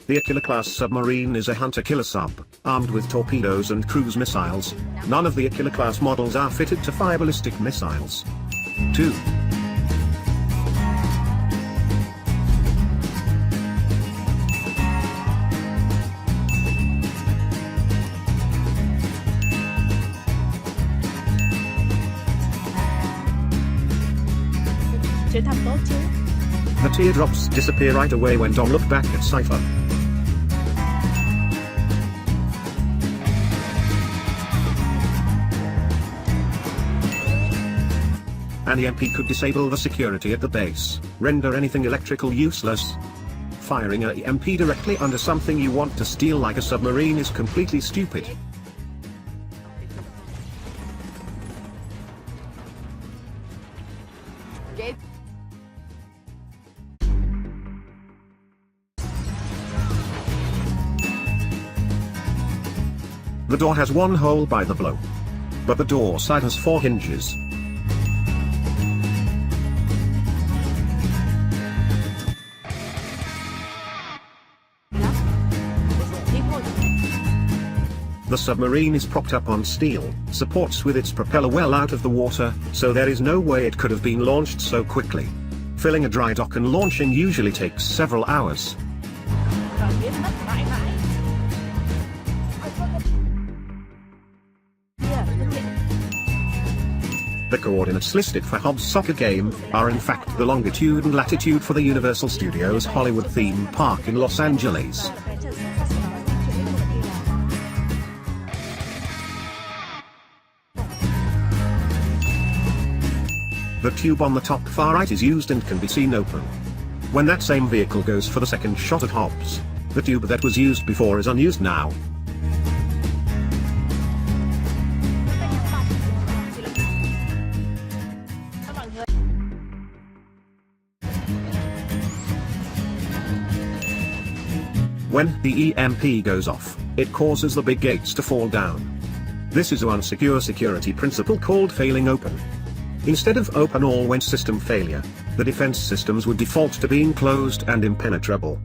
The Aquila-class submarine is a hunter-killer sub, armed with torpedoes and cruise missiles. None of the Aquila-class models are fitted to fire ballistic missiles. 2. The teardrops disappear right away when Dom looked back at Cypher. An EMP could disable the security at the base, render anything electrical useless. Firing an EMP directly under something you want to steal like a submarine is completely stupid. The door has one hole by the blow, but the door side has 4 hinges. The submarine is propped up on steel supports with its propeller well out of the water, so there is no way it could have been launched so quickly. Filling a dry dock and launching usually takes several hours. The coordinates listed for Hobbs' soccer game are in fact the longitude and latitude for the Universal Studios Hollywood theme park in Los Angeles. The tube on the top far right is used and can be seen open. When that same vehicle goes for the second shot at Hobbs, the tube that was used before is unused now. When the EMP goes off, it causes the big gates to fall down. This is one secure security principle called failing open. Instead of open all when system failure, the defense systems would default to being closed and impenetrable.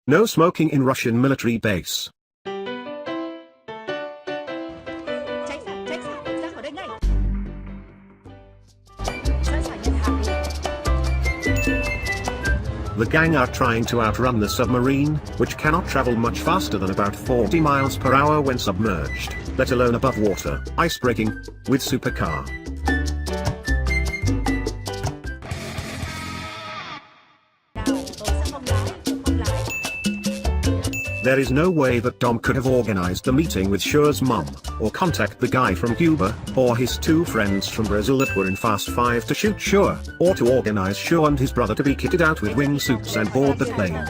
No smoking in Russian military base. The gang are trying to outrun the submarine, which cannot travel much faster than about 40 miles per hour when submerged, let alone above water, ice breaking, with supercar. There is no way that Dom could have organized the meeting with Shure's mom, or contact the guy from Cuba, or his 2 friends from Brazil that were in Fast 5 to shoot Shure, or to organize Shure and his brother to be kitted out with wingsuits and board the plane.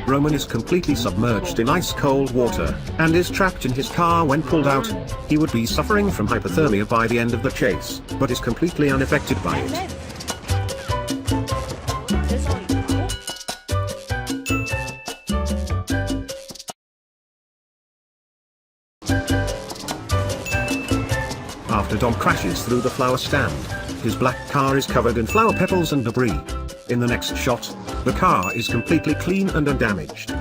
Roman is completely submerged in ice-cold water, and is trapped in his car when pulled out. He would be suffering from hypothermia by the end of the chase, but is completely unaffected by it. After Dom crashes through the flower stand, his black car is covered in flower petals and debris. In the next shot, the car is completely clean and undamaged.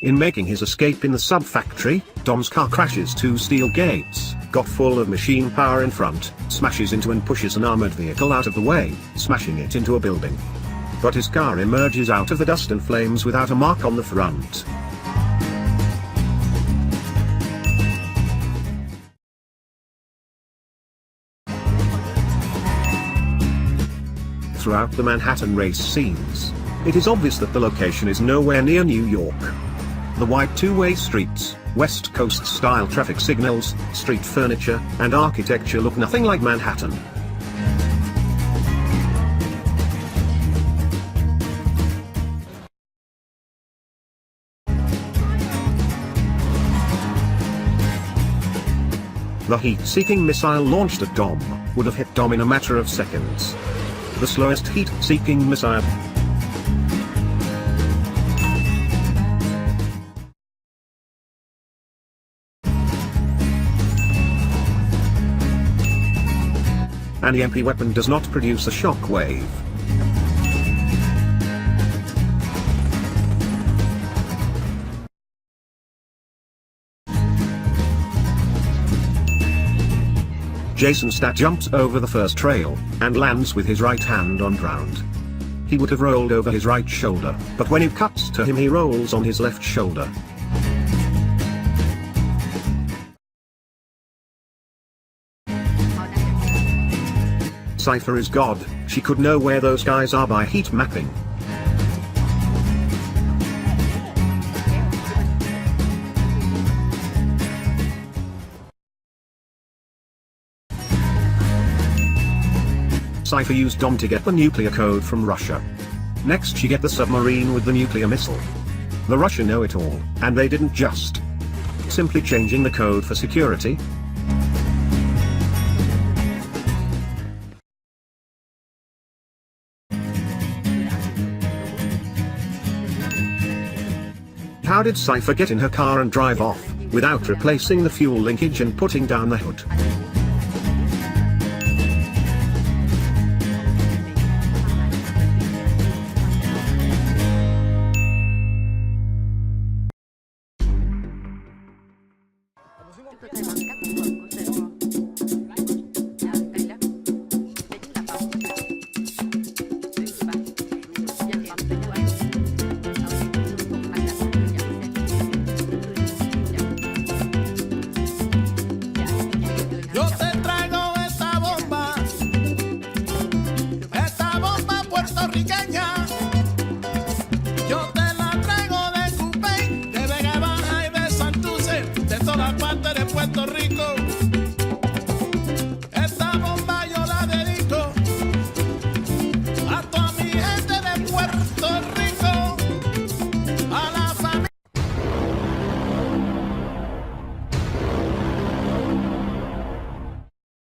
In making his escape in the sub-factory, Dom's car crashes 2 steel gates, got full of machine power in front, smashes into and pushes an armored vehicle out of the way, smashing it into a building. But his car emerges out of the dust and flames without a mark on the front. Throughout the Manhattan race scenes, it is obvious that the location is nowhere near New York. The wide 2-way streets, West Coast-style traffic signals, street furniture, and architecture look nothing like Manhattan. The heat-seeking missile launched at Dom would have hit Dom in a matter of seconds. The slowest heat-seeking missile. An EMP weapon does not produce a shock wave. Jason Stat jumps over the first trail, and lands with his right hand on ground. He would have rolled over his right shoulder, but when it cuts to him he rolls on his left shoulder. Cypher is God, she could know where those guys are by heat mapping. Cypher used Dom to get the nuclear code from Russia. Next she get the submarine with the nuclear missile. The Russian know it all, and they didn't just simply changing the code for security. How did Cypher get in her car and drive off, without replacing the fuel linkage and putting down the hood? Esta bomba puertorriqueña.